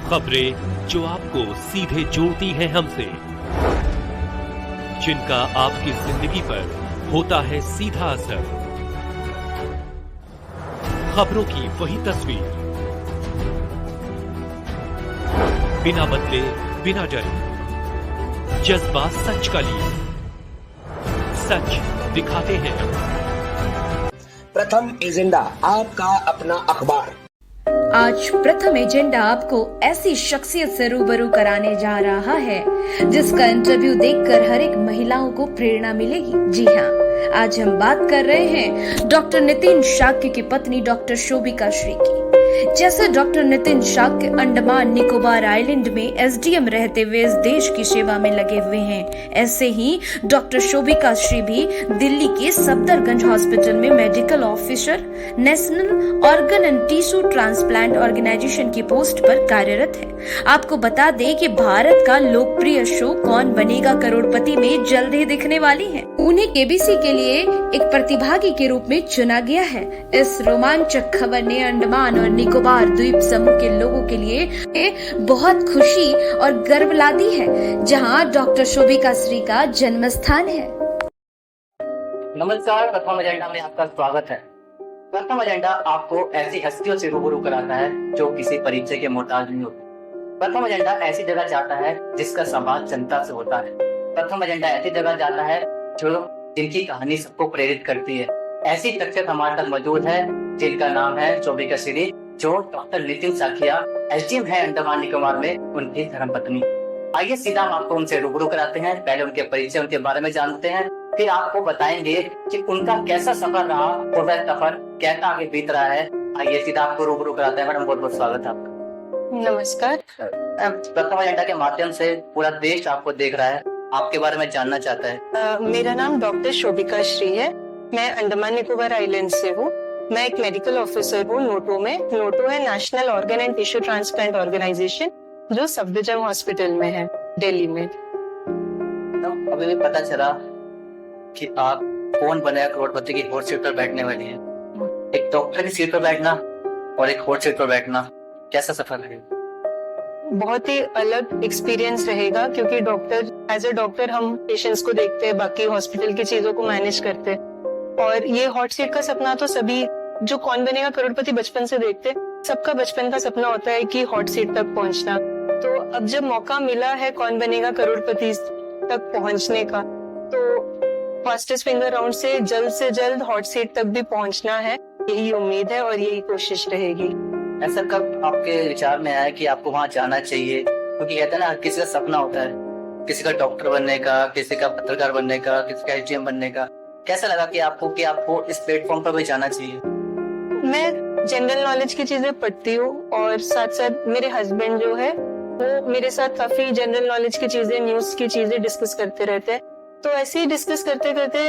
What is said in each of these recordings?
खबरें जो आपको सीधे जोड़ती हैं हमसे, जिनका आपकी जिंदगी पर होता है सीधा असर। खबरों की वही तस्वीर, बिना बदले बिना डरे, जज्बा सच का लिए, सच दिखाते हैं। प्रथम एजेंडा, आपका अपना अखबार। आज प्रथम एजेंडा आपको ऐसी शख्सियत से रूबरू कराने जा रहा है जिसका इंटरव्यू देखकर हर एक महिलाओं को प्रेरणा मिलेगी। जी हाँ, आज हम बात कर रहे हैं डॉक्टर नितिन शाक्य की पत्नी डॉक्टर शोभिका श्री की। जैसे डॉक्टर नितिन शाक्य अंडमान निकोबार आइलैंड में एसडीएम रहते हुए इस देश की सेवा में लगे हुए हैं, ऐसे ही डॉक्टर शोभिका श्री भी दिल्ली के सफदरगंज हॉस्पिटल में medical officer national organ and tissue transplant organisation की पोस्ट पर कार्यरत है। आपको बता दें कि भारत का लोकप्रिय शो कौन बनेगा करोड़पति में जल्द ही दिखने वाली है। उन्हें केबीसी के लिए एक प्रतिभागी के रूप में चुना गया है। इस रोमांचक खबर ने अंडमान और निकोबार द्वीप समूह के लोगों के लिए बहुत खुशी और गर्व ला दी है, जहां डॉक्टर शोभिका श्री का जन्म स्थान है। नमस्कार, प्रथम एजेंडा में आपका स्वागत है। प्रथम एजेंडा आपको ऐसी हस्तियों से रूबरू कराता है जो किसी परिचय के मोहताज नहीं होते। प्रथम एजेंडा ऐसी जगह जाता है जिसका संवाद जनता से होता है। प्रथम एजेंडा ऐसी जगह जाता है जो जिनकी कहानी सबको प्रेरित करती है। ऐसी शख्सियत हमारे तक मौजूद है जिनका नाम है शोभिका श्री, जो डॉक्टर नितिन शाक्य एसडीएम है अंडमान निकोबार में, उनकी धर्मपत्नी। आइए सीधा हम आपको उनसे रूबरू कराते हैं। पहले उनके परिचय, उनके बारे में जानते हैं, फिर आपको बताएंगे कि उनका कैसा सफर रहा और वह सफर कैसा आगे बीत रहा है। आइए सीधा आपको रूबरू कराते हैं। मैडम, बहुत बहुत स्वागत है आपका। नमस्कार। प्रथम एजेंडा के माध्यम से पूरा देश आपको देख रहा है, आपके बारे में जानना चाहता है। मेरा नाम डॉक्टर शोभिका श्री है। मैं अंडमान निकोबार आइलैंड से हूँ। मैं एक मेडिकल ऑफिसर हूँ नोटो में। नोटो है national organ and tissue transplant organisation, जो सफदरजंग हॉस्पिटल में है, दिल्ली में। तो अभी भी पता चला कि आप कौन बनेगा करोड़पति की हॉट सीट पर बैठने वाली है। एक डॉक्टर की सीट पर बैठना और एक हॉट सीट पर बैठना, कैसा सफर है? बहुत ही अलग एक्सपीरियंस रहेगा, क्योंकि एज ए डॉक्टर हम पेशेंट्स को देखते हैं, बाकी हॉस्पिटल की चीजों को मैनेज करते हैं। और ये हॉट सीट का सपना तो सभी जो कौन बनेगा करोड़पति बचपन से देखते, सबका बचपन का सपना होता है कि हॉट सीट तक पहुंचना। तो अब जब मौका मिला है कौन बनेगा करोड़पति तक पहुंचने का, तो फास्टेस्ट फिंगर राउंड से जल्द हॉट सीट तक भी पहुंचना है, यही उम्मीद है और यही कोशिश रहेगी। ऐसा कब आपके विचार में आया कि आपको वहाँ जाना चाहिए? क्योंकि कहते हैं ना, किसी का सपना होता है, किसी का डॉक्टर बनने का, किसी का पत्रकार बनने का, किसी का एसडीएम बनने का। कैसा लगा कि आपको इस प्लेटफॉर्म पर भी जाना चाहिए? मैं जनरल नॉलेज की चीजें पढ़ती हूँ और साथ साथ मेरे हस्बैंड जो है वो मेरे साथ काफी जनरल नॉलेज की चीजें, न्यूज की चीजें डिस्कस करते रहते हैं। तो ऐसे ही डिस्कस करते करते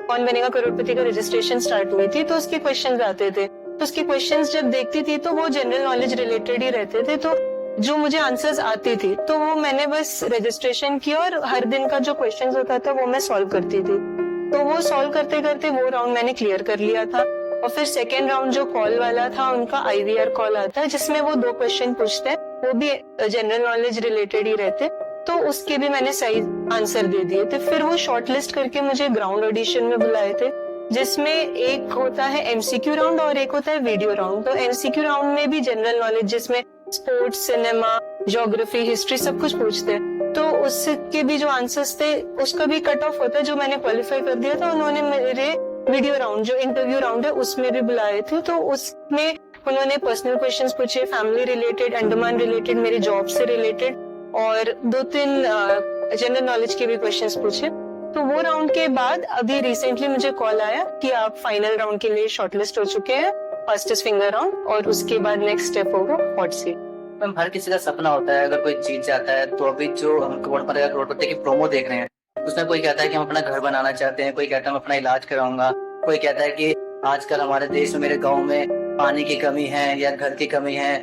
कौन बनेगा करोड़पति का रजिस्ट्रेशन स्टार्ट हुई थी, तो उसके क्वेश्चंस आते थे। तो उसके क्वेश्चंस जब देखती थी तो वो जनरल नॉलेज रिलेटेड ही रहते थे। तो जो मुझे आंसर्स आती थी तो वो मैंने बस रजिस्ट्रेशन किया और हर दिन का जो क्वेश्चंस होता था वो मैं सॉल्व करती थी। तो वो सॉल्व करते करते वो राउंड मैंने क्लियर कर लिया था। और फिर सेकेंड राउंड जो कॉल वाला था, उनका आईवीआर कॉल आता है जिसमें वो 2 क्वेश्चन पूछते हैं, वो भी जनरल नॉलेज रिलेटेड ही रहते, तो उसके भी मैंने सही आंसर दे दिए थे। फिर वो शॉर्टलिस्ट करके मुझे ग्राउंड ऑडिशन में बुलाए थे, जिसमें एक होता है एमसीक्यू राउंड और एक होता है वीडियो राउंड। तो एमसीक्यू राउंड में भी जनरल नॉलेज, जिसमें स्पोर्ट्स, सिनेमा, ज्योग्राफी, हिस्ट्री सब कुछ पूछते हैं। तो उसके भी जो आंसर्स थे उसका भी कट ऑफ होता है, जो मैंने क्वालिफाई कर दिया था। उन्होंने मेरे वीडियो राउंड, जो इंटरव्यू राउंड है, उसमें भी बुलाए थे। तो उसमें उन्होंने पर्सनल क्वेश्चंस पूछे, फैमिली रिलेटेड, अंडमान रिलेटेड, मेरी जॉब से रिलेटेड, और 2-3 जनरल नॉलेज के भी क्वेश्चंस पूछे। तो वो राउंड के बाद अभी रिसेंटली मुझे कॉल आया कि आप फाइनल राउंड के लिए शॉर्टलिस्ट हो चुके हैं, फास्टेस्ट फिंगर राउंड, और उसके बाद नेक्स्ट स्टेप होगा हॉट सीट। मैम, हर किसी का सपना होता है, अगर कोई जीत जाता है तो अभी जो हम करोड़पति की प्रोमो देख रहे हैं, उसमें कोई कहता है कि हम अपना घर बनाना चाहते हैं, कोई कहता है हम अपना इलाज कराऊंगा, कोई कहता है कि आजकल हमारे देश में, मेरे गाँव में पानी की कमी है या घर की कमी है,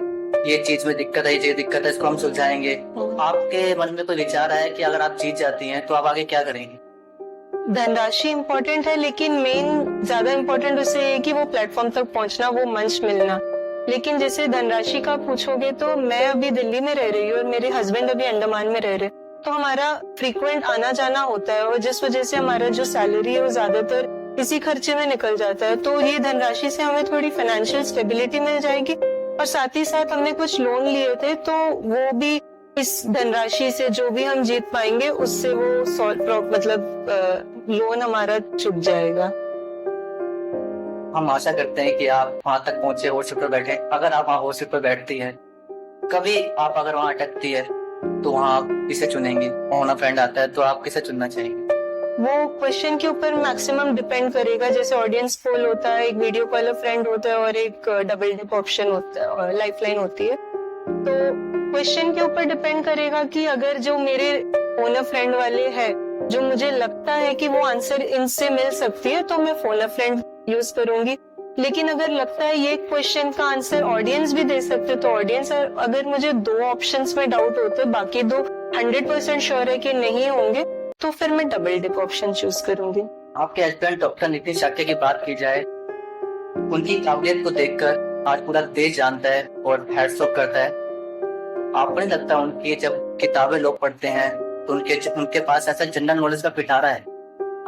ये चीज में दिक्कत है, ये दिक्कत है, इसको हम सुलझाएंगे। आपके मन में कोई विचार आया कि अगर आप जीत जाती हैं तो आप आगे क्या करेंगे? धनराशि इम्पोर्टेंट है, लेकिन मेन ज्यादा इम्पोर्टेंट उससे है कि वो प्लेटफॉर्म तक पहुंचना, वो मंच मिलना। लेकिन जैसे धनराशि का पूछोगे तो मैं अभी दिल्ली में रह रही हूँ और मेरे हस्बैंड अभी अंडमान में रह रहे, तो हमारा फ्रीक्वेंट आना जाना होता है और जिस वजह से हमारा जो सैलरी है वो ज्यादातर इसी खर्चे में निकल जाता है। तो ये धनराशि से हमें थोड़ी फाइनेंशियल स्टेबिलिटी मिल जाएगी और साथ ही साथ हमने कुछ लोन लिए थे तो वो भी इस धनराशि से जो भी हम जीत पाएंगे उससे वो लोन हमारा चुक जाएगा। हम आशा करते हैं कि आप वहां तक पहुंचे, होश सीट पर बैठे। अगर आप वहाँ होश सीट पर बैठती है, कभी आप अगर वहाँ अटकती है तो वहाँ आप किसे चुनेंगे? वहाँ फ्रेंड आता है तो आप किसे चुनना चाहेंगे? वो क्वेश्चन के ऊपर मैक्सिमम डिपेंड करेगा। जैसे ऑडियंस पोल होता है, एक वीडियो कॉलर फ्रेंड होता है और एक डबल डिप ऑप्शन होता है और लाइफलाइन होती है। तो क्वेश्चन के ऊपर डिपेंड करेगा कि अगर जो मेरे फोन अ फ्रेंड वाले हैं, जो मुझे लगता है कि वो आंसर इनसे मिल सकती है, तो मैं फोन अ फ्रेंड यूज करूंगी। लेकिन अगर लगता है ये क्वेश्चन का आंसर ऑडियंस भी दे सकते तो ऑडियंस, अगर मुझे 2 ऑप्शंस में डाउट होता है, बाकी 2 100% श्योर है कि नहीं होंगे, तो फिर मैं डबल डिप ऑप्शन चूज करूंगी। आपके हस्बैंड डॉक्टर नितिन शाक्य की बात की जाए, उनकी काबिलियत को देखकर आज पूरा देश जानता है और हैट्स ऑफ करता है। आपको नहीं लगता उनकी जब किताबें लोग पढ़ते हैं तो उनके पास ऐसा जनरल नॉलेज का पिटारा है?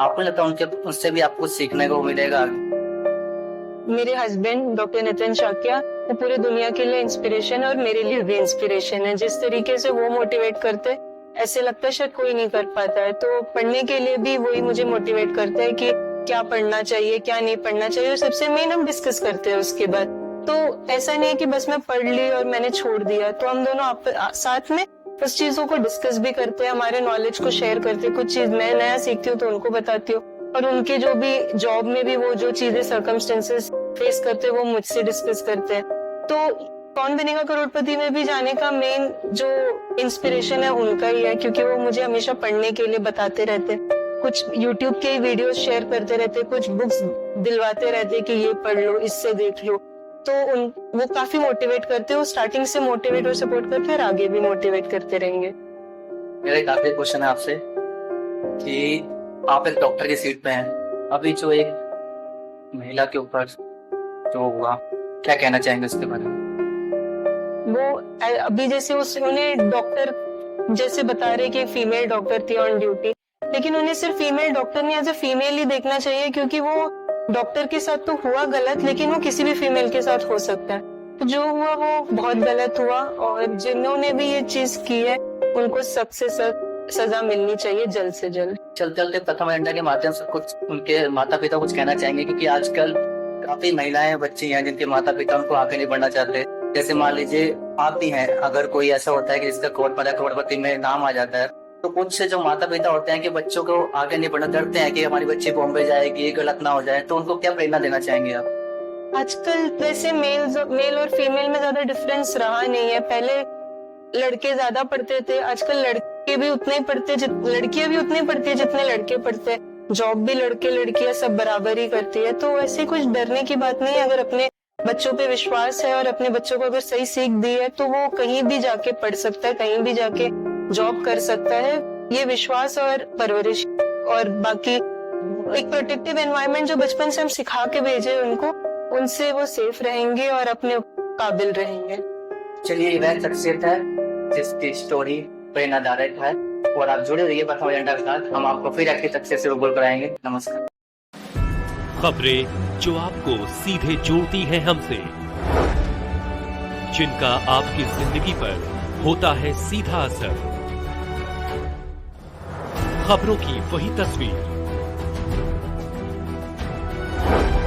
आपको नहीं लगता उनसे भी आपको सीखने को मिलेगा? मेरे हस्बैंड डॉक्टर नितिन शाक्य वो पूरे दुनिया के लिए इंस्पिरेशन और मेरे लिए भी इंस्पिरेशन है। जिस तरीके से वो मोटिवेट करते, ऐसे लगता है शायद कोई नहीं कर पाता है। तो पढ़ने के लिए भी वही मुझे मोटिवेट करता है कि क्या पढ़ना चाहिए, क्या नहीं पढ़ना चाहिए, और सबसे मेन हम डिस्कस करते हैं उसके बाद। तो ऐसा नहीं है कि बस मैं पढ़ ली और मैंने छोड़ दिया, तो हम दोनों साथ में उस चीजों को डिस्कस भी करते हैं, हमारे नॉलेज को शेयर करते हैं। कुछ चीज मैं नया सीखती हूँ तो उनको बताती हूँ, और उनके जो भी जॉब में भी वो जो चीजें सर्कमस्टेंसेस फेस करते हैं वो मुझसे डिस्कस करते हैं। तो कौन बनेगा करोड़पति में भी जाने का मेन जो इंस्पिरेशन है उनका ही है, क्योंकि वो मुझे हमेशा पढ़ने के लिए बताते रहते, कुछ यूट्यूब के वीडियोस शेयर करते रहते, कुछ बुक्स दिलवाते रहते कि ये पढ़ लो, इससे देख लो। तो वो काफी मोटिवेट करते, वो स्टार्टिंग से मोटिवेट और सपोर्ट करते और आगे भी मोटिवेट करते रहेंगे। मेरा एक आखिरी क्वेश्चन है आपसे कि आप एक डॉक्टर की सीट पे हैं, अभी जो एक महिला के ऊपर जो हुआ, क्या कहना चाहेंगे उसके बारे में? वो अभी जैसे उन्हें डॉक्टर जैसे बता रहे कि फीमेल डॉक्टर थी ऑन ड्यूटी, लेकिन उन्हें सिर्फ फीमेल डॉक्टर नहीं एज ए फीमेल ही देखना चाहिए, क्योंकि वो डॉक्टर के साथ तो हुआ गलत, लेकिन वो किसी भी फीमेल के साथ हो सकता है। तो जो हुआ वो बहुत गलत हुआ, और जिन्होंने भी ये चीज की है उनको सख्त से सख्त सजा मिलनी चाहिए जल्द से जल्द। चलते चलते प्रथम एजेंडा के माध्यम से कुछ उनके माता पिता कुछ कहना चाहेंगे, क्योंकि आजकल काफी महिलाएं बच्ची हैं जिनके माता पिता उनको आगे नहीं बढ़ना चाहते। जैसे मान लीजिए आप भी हैं, अगर कोई ऐसा होता है कि जिसका करोड़पति में नाम आ जाता है, तो कुछ से जो माता पिता होते हैं कि बच्चों को आगे नहीं बढ़ना, डरते हैं कि हमारी बच्ची बॉम्बे जाएगी, गलत ना हो जाए, तो उनको क्या प्रेरणा देना चाहेंगे आप? आजकल वैसे मेल और फीमेल में ज्यादा डिफरेंस रहा नहीं है। पहले लड़के ज्यादा पढ़ते थे, आजकल लड़कियां भी उतने पढ़ती है जितने लड़के पढ़ते हैं। जॉब भी लड़के लड़कियां सब बराबर ही करती है, तो ऐसे कुछ डरने की बात नहीं है। अगर अपने बच्चों पे विश्वास है और अपने बच्चों को अगर सही सीख दी है तो वो कहीं भी जाके पढ़ सकता है, कहीं भी जाके जॉब कर सकता है। ये विश्वास और परवरिश और बाकी एक प्रोटेक्टिव एनवायरनमेंट जो बचपन से हम सिखा के भेजे उनको, उनसे वो सेफ रहेंगे और अपने काबिल रहेंगे। चलिए, वह शख्सियत है जिसकी स्टोरी प्रेरणादायक है, और आप जुड़े रहिए प्रथम एजेंडा के साथ। हम आपको फिर आपकी शख्सियत से रूबरू कराएंगे। नमस्कार। खबरें जो आपको सीधे जोड़ती हैं हमसे, जिनका आपकी जिंदगी पर होता है सीधा असर, खबरों की वही तस्वीर,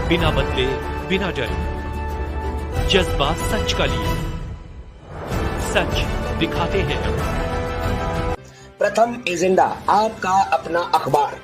बिना बदले बिना डरे, जज्बात सच का लिए, सच दिखाते हैं। प्रथम एजेंडा, आपका अपना अखबार।